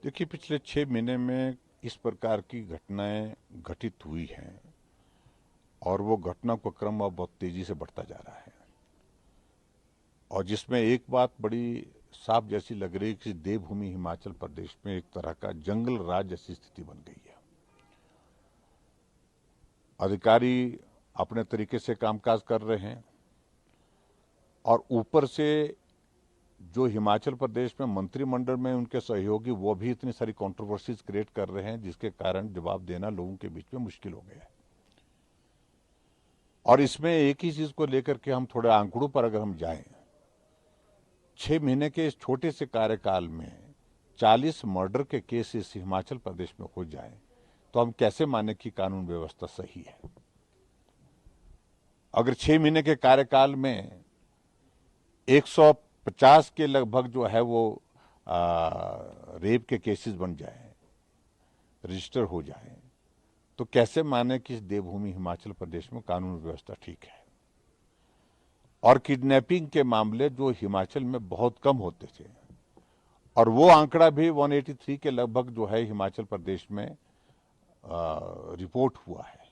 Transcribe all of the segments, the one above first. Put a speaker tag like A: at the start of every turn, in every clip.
A: देखिए, पिछले 6 महीने में इस प्रकार की घटनाएं घटित हुई हैं और वो घटना का क्रम अब बहुत तेजी से बढ़ता जा रहा है। और जिसमें एक बात बड़ी साफ जैसी लग रही है कि देवभूमि हिमाचल प्रदेश में एक तरह का जंगल राज जैसी स्थिति बन गई है। अधिकारी अपने तरीके से कामकाज कर रहे हैं और ऊपर से जो हिमाचल प्रदेश में मंत्रिमंडल में उनके सहयोगी वो भी इतनी सारी कंट्रोवर्सीज क्रिएट कर रहे हैं जिसके कारण जवाब देना लोगों के बीच में मुश्किल हो गया है। और इसमें एक ही चीज को लेकर के हम थोड़े आंकड़ों पर अगर हम जाएं, 6 महीने के इस छोटे से कार्यकाल में 40 मर्डर के केस इस हिमाचल प्रदेश में हो जाए तो हम कैसे माने कि कानून व्यवस्था सही है। अगर 6 महीने के कार्यकाल में 150 के लगभग जो है वो रेप के केसेस बन जाए, रजिस्टर हो जाए, तो कैसे माने कि इस देवभूमि हिमाचल प्रदेश में कानून व्यवस्था ठीक है। और किडनैपिंग के मामले जो हिमाचल में बहुत कम होते थे और वो आंकड़ा भी 183 के लगभग जो है हिमाचल प्रदेश में रिपोर्ट हुआ है।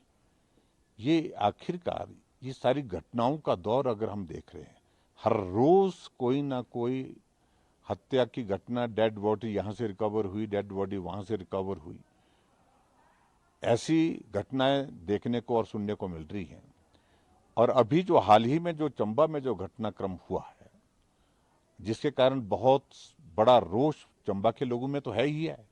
A: ये आखिरकार ये सारी घटनाओं का दौर अगर हम देख रहे हैं, हर रोज कोई ना कोई हत्या की घटना, डेड बॉडी यहां से रिकवर हुई, डेड बॉडी वहां से रिकवर हुई, ऐसी घटनाएं देखने को और सुनने को मिल रही हैं। और अभी जो हाल ही में जो चंबा में जो घटनाक्रम हुआ है जिसके कारण बहुत बड़ा रोष चंबा के लोगों में तो है ही है,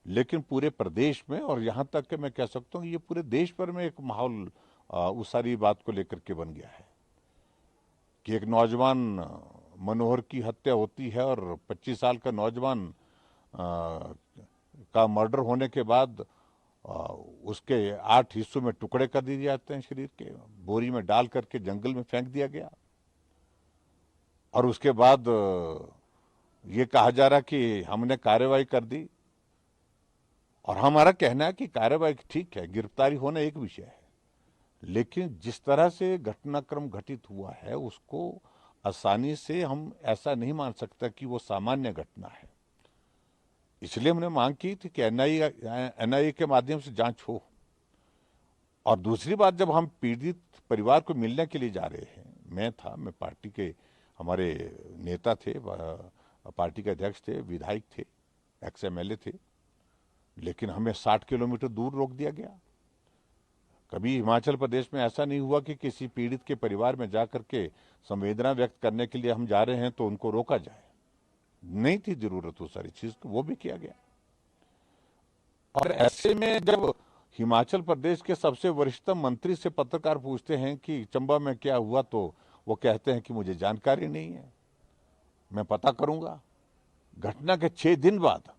A: लेकिन पूरे प्रदेश में और यहां तक कि मैं कह सकता हूं ये पूरे देश भर में एक माहौल उस सारी बात को लेकर के बन गया है कि एक नौजवान मनोहर की हत्या होती है और 25 साल का नौजवान का मर्डर होने के बाद उसके 8 हिस्सों में टुकड़े कर दिए जाते हैं, शरीर के बोरी में डाल करके जंगल में फेंक दिया गया। और उसके बाद ये कहा जा रहा कि हमने कार्रवाई कर दी। और हमारा कहना है कि कार्रवाई ठीक है, गिरफ्तारी होना एक विषय है, लेकिन जिस तरह से घटनाक्रम घटित हुआ है उसको आसानी से हम ऐसा नहीं मान सकता कि वो सामान्य घटना है। इसलिए हमने मांग की थी कि एनआईए के माध्यम से जांच हो। और दूसरी बात, जब हम पीड़ित परिवार को मिलने के लिए जा रहे हैं, मैं पार्टी के, हमारे नेता थे, पार्टी के अध्यक्ष थे, विधायक थे, एक्स एमएलए थे, लेकिन हमें 60 किलोमीटर दूर रोक दिया गया। कभी हिमाचल प्रदेश में ऐसा नहीं हुआ कि किसी पीड़ित के परिवार में जाकर के संवेदना व्यक्त करने के लिए हम जा रहे हैं तो उनको रोका जाए। नहीं थी जरूरत वो सारी चीज, वो भी किया गया। और ऐसे में जब हिमाचल प्रदेश के सबसे वरिष्ठतम मंत्री से पत्रकार पूछते हैं कि चंबा में क्या हुआ, तो वो कहते हैं कि मुझे जानकारी नहीं है, मैं पता करूंगा। घटना के 6 दिन बाद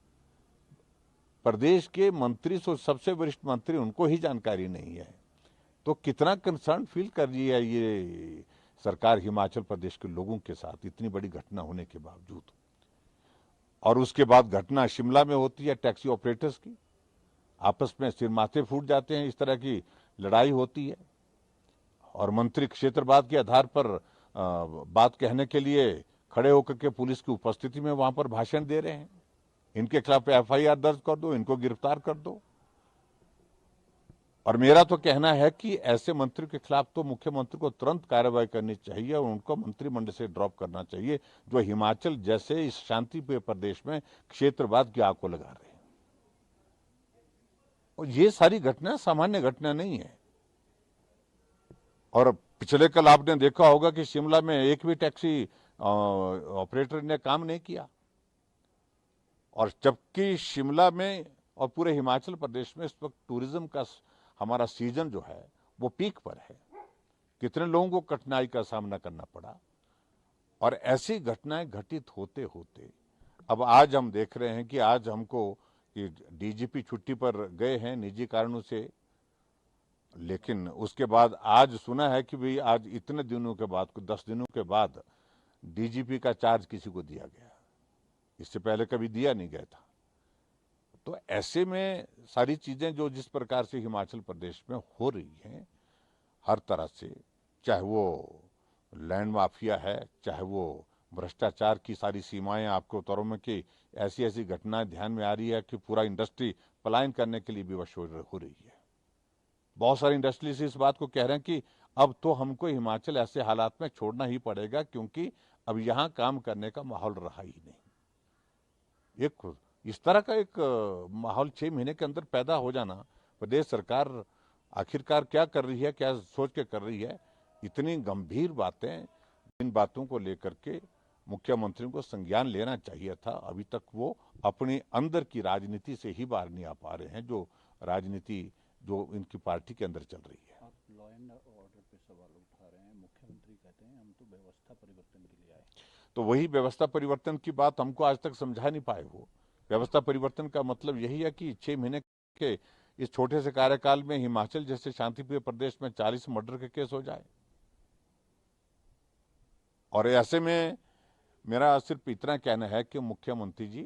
A: प्रदेश के मंत्री, सबसे वरिष्ठ मंत्री, उनको ही जानकारी नहीं है। तो कितना कंसर्न फील कर रही है ये सरकार हिमाचल प्रदेश के लोगों के साथ इतनी बड़ी घटना होने के बावजूद। और उसके बाद घटना शिमला में होती है, टैक्सी ऑपरेटर्स की आपस में सिर माथे फूट जाते हैं, इस तरह की लड़ाई होती है और मंत्री क्षेत्रवाद के आधार पर बात कहने के लिए खड़े होकर के पुलिस की उपस्थिति में वहां पर भाषण दे रहे हैं, इनके खिलाफ एफआईआर दर्ज कर दो, इनको गिरफ्तार कर दो। और मेरा तो कहना है कि ऐसे मंत्री के खिलाफ तो मुख्यमंत्री को तुरंत कार्रवाई करनी चाहिए और उनको मंत्रिमंडल से ड्रॉप करना चाहिए, जो हिमाचल जैसे इस शांतिप्रिय प्रदेश में क्षेत्रवाद की आग को लगा रहे हैं। और ये सारी घटना सामान्य घटना नहीं है। और पिछले कल आपने देखा होगा कि शिमला में एक भी टैक्सी ऑपरेटर ने काम नहीं किया, और जबकि शिमला में और पूरे हिमाचल प्रदेश में इस वक्त टूरिज्म का हमारा सीजन जो है वो पीक पर है। कितने लोगों को कठिनाई का सामना करना पड़ा। और ऐसी घटनाएं घटित होते होते अब आज हम देख रहे हैं कि आज हमको कि डीजीपी छुट्टी पर गए हैं निजी कारणों से, लेकिन उसके बाद आज सुना है कि भाई आज इतने दिनों के बाद, 10 दिनों के बाद डीजीपी का चार्ज किसी को दिया गया। इससे पहले कभी दिया नहीं गया था। तो ऐसे में सारी चीजें जो जिस प्रकार से हिमाचल प्रदेश में हो रही हैं हर तरह से, चाहे वो लैंड माफिया है, चाहे वो भ्रष्टाचार की सारी सीमाएं आपको तौरों में कि ऐसी ऐसी घटनाएं ध्यान में आ रही है कि पूरा इंडस्ट्री पलायन करने के लिए विवश हो रही है। बहुत सारे इंडस्ट्रीज इस बात को कह रहे हैं कि अब तो हमको हिमाचल ऐसे हालात में छोड़ना ही पड़ेगा, क्योंकि अब यहां काम करने का माहौल रहा ही नहीं। एक इस तरह का एक माहौल 6 महीने के अंदर पैदा हो जाना, प्रदेश सरकार आखिरकार क्या कर रही है, क्या सोच के कर रही है, इतनी गंभीर बातें, इन बातों को लेकर के मुख्यमंत्री को संज्ञान लेना चाहिए था। अभी तक वो अपनी अंदर की राजनीति से ही बाहर नहीं आ पा रहे हैं, जो राजनीति जो इनकी पार्टी के अंदर चल रही है।
B: आप लॉ एंड ऑर्डर पे सवाल उठा रहे हैं, मुख्यमंत्री कहते हैं हम तो व्यवस्था परिवर्तन के लिए आए।
A: तो वही व्यवस्था परिवर्तन की बात हमको आज तक समझा नहीं पाए। वो व्यवस्था परिवर्तन का मतलब यही है कि 6 महीने के इस छोटे से कार्यकाल में हिमाचल जैसे शांतिप्रिय प्रदेश में 40 मर्डर के केस हो जाए। और ऐसे में मेरा सिर्फ इतना कहना है कि मुख्यमंत्री जी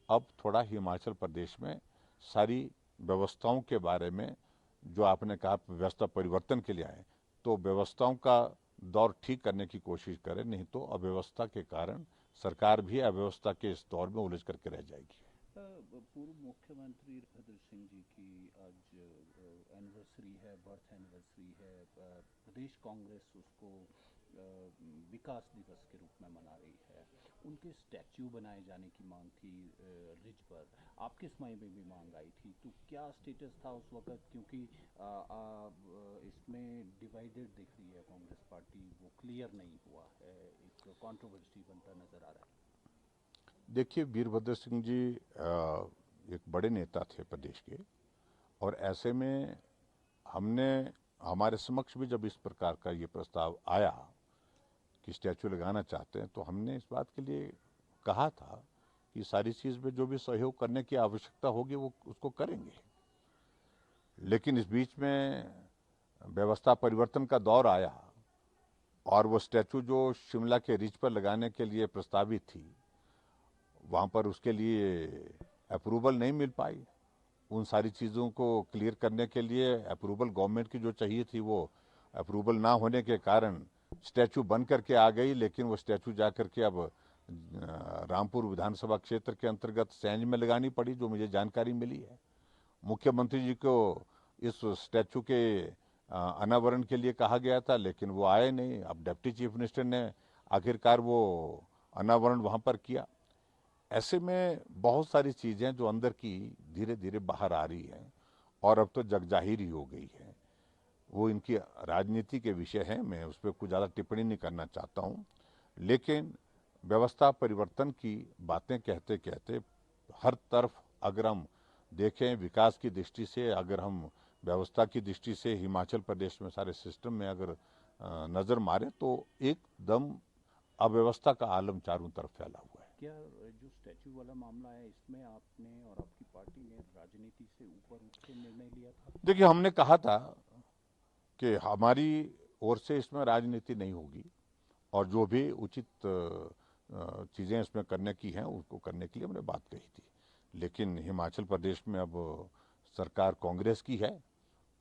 A: अब थोड़ा हिमाचल प्रदेश में सारी व्यवस्थाओं के बारे में, जो आपने कहा व्यवस्था परिवर्तन के लिए आए, तो व्यवस्थाओं का दौर ठीक करने की कोशिश करें, नहीं तो अव्यवस्था के कारण सरकार भी अव्यवस्था के इस दौर में उलझ करके रह जाएगी।
B: पूर्व मुख्यमंत्री वीरभद्र सिंह जी की आज एनिवर्सरी है, बर्थ एनिवर्सरी है। प्रदेश कांग्रेस उसको विकास दिवस के रूप में मना रही है। उनके स्टैच्यू बनाए जाने की मांग थी रिज पर, आपके समय में भी मांग आई थी, तो क्या स्टेटस था उस वक्त? क्योंकि इसमें डिवाइडेड दिख रही है कांग्रेस पार्टी, वो क्लियर नहीं हुआ है, एक कंट्रोवर्सी बनता नजर आ रहा है।
A: देखिए, वीरभद्र सिंह जी एक बड़े नेता थे प्रदेश के, और ऐसे में हमने हमारे समक्ष भी जब इस प्रकार का ये प्रस्ताव आया कि स्टैचू लगाना चाहते हैं, तो हमने इस बात के लिए कहा था कि सारी चीज़ में जो भी सहयोग करने की आवश्यकता होगी वो उसको करेंगे। लेकिन इस बीच में व्यवस्था परिवर्तन का दौर आया, और वो स्टैचू जो शिमला के रिज पर लगाने के लिए प्रस्तावित थी, वहाँ पर उसके लिए अप्रूवल नहीं मिल पाई। उन सारी चीज़ों को क्लियर करने के लिए अप्रूवल गवर्नमेंट की जो चाहिए थी, वो अप्रूवल ना होने के कारण स्टैचू बन करके आ गई। लेकिन वो स्टैचू जा करके अब रामपुर विधानसभा क्षेत्र के अंतर्गत सैंज में लगानी पड़ी, जो मुझे जानकारी मिली है। मुख्यमंत्री जी को इस स्टैचू के अनावरण के लिए कहा गया था, लेकिन वो आए नहीं। अब डिप्टी चीफ मिनिस्टर ने आखिरकार वो अनावरण वहाँ पर किया। ऐसे में बहुत सारी चीज़ें जो अंदर की धीरे धीरे बाहर आ रही हैं, और अब तो जगजाहिर ही हो गई है। वो इनकी राजनीति के विषय है, मैं उस पर कुछ ज़्यादा टिप्पणी नहीं करना चाहता हूँ। लेकिन व्यवस्था परिवर्तन की बातें कहते कहते हर तरफ अगर हम देखें विकास की दृष्टि से, अगर हम व्यवस्था की दृष्टि से हिमाचल प्रदेश में सारे सिस्टम में अगर नज़र मारे, तो एकदम अव्यवस्था का आलम चारों तरफ फैला हुआ है।
B: क्या जो स्टैचू वाला मामला है, इसमें आपने और आपकी पार्टी ने राजनीति से ऊपर उठ के निर्णय लिया था?
A: देखिए, हमने कहा था कि हमारी ओर से इसमें राजनीति नहीं होगी, और जो भी उचित चीज़ें इसमें करने की हैं उसको करने के लिए हमने बात कही थी। लेकिन हिमाचल प्रदेश में अब सरकार कांग्रेस की है।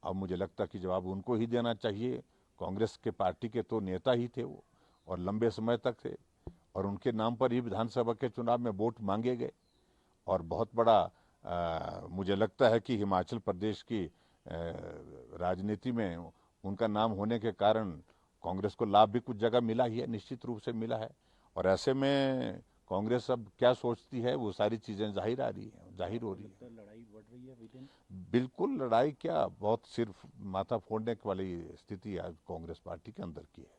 A: अब मुझे लगता कि जवाब उनको ही देना चाहिए। कांग्रेस के पार्टी के तो नेता ही थे वो, और लंबे समय तक थे, और उनके नाम पर ही विधानसभा के चुनाव में वोट मांगे गए। और बहुत बड़ा मुझे लगता है कि हिमाचल प्रदेश की राजनीति में उनका नाम होने के कारण कांग्रेस को लाभ भी कुछ जगह मिला ही है, निश्चित रूप से मिला है। और ऐसे में कांग्रेस अब क्या सोचती है, वो सारी चीजें जाहिर आ रही है, जाहिर हो रही है।
B: लड़ाई बढ़ रही है विद इन?
A: बिल्कुल लड़ाई क्या, बहुत सिर्फ माथा फोड़ने वाली स्थिति आज कांग्रेस पार्टी के अंदर की है।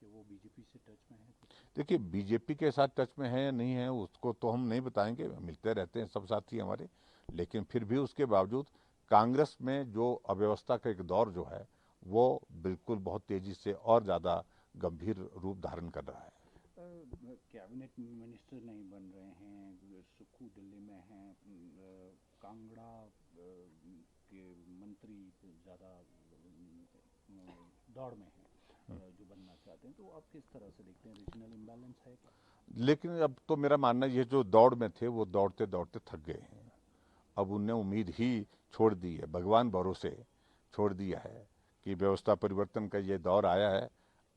B: कि वो बीजेपी से टच में है कुछ?
A: देखिए, बीजेपी के साथ टच में है या नहीं है उसको तो हम नहीं बताएंगे, मिलते रहते हैं सब साथी हमारे। लेकिन फिर भी उसके बावजूद कांग्रेस में जो अव्यवस्था का एक दौर जो है, वो बिल्कुल बहुत तेजी से और ज़्यादा गंभीर रूप धारण कर रहा है।
B: कैबिनेट मिनिस्टर नहीं बन रहे हैं, सुक्खू दिल्ली में हैं, कांगड़ा के मंत्री ज़्यादा दौड़ में हैं जो बनना चाहते हैं, तो आप किस तरह से देखते हैं, रीजनल इम्बैलेंस है क्या?
A: लेकिन अब तो मेरा मानना ये जो दौड़ में थे वो दौड़ते दौड़ते थक गए हैं। अब उनने उम्मीद ही छोड़ दी है, भगवान भरोसे छोड़ दिया है कि व्यवस्था परिवर्तन का ये दौर आया है।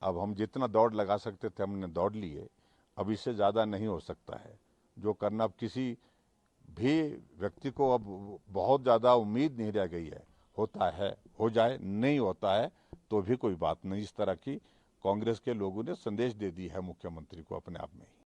A: अब हम जितना दौड़ लगा सकते थे हमने दौड़ लिए, अब इससे ज़्यादा नहीं हो सकता है। जो करना, अब किसी भी व्यक्ति को अब बहुत ज़्यादा उम्मीद नहीं रह गई है। होता है हो जाए, नहीं होता है तो भी कोई बात नहीं। इस तरह की कांग्रेस के लोगों ने संदेश दे दी है मुख्यमंत्री को अपने आप में ही।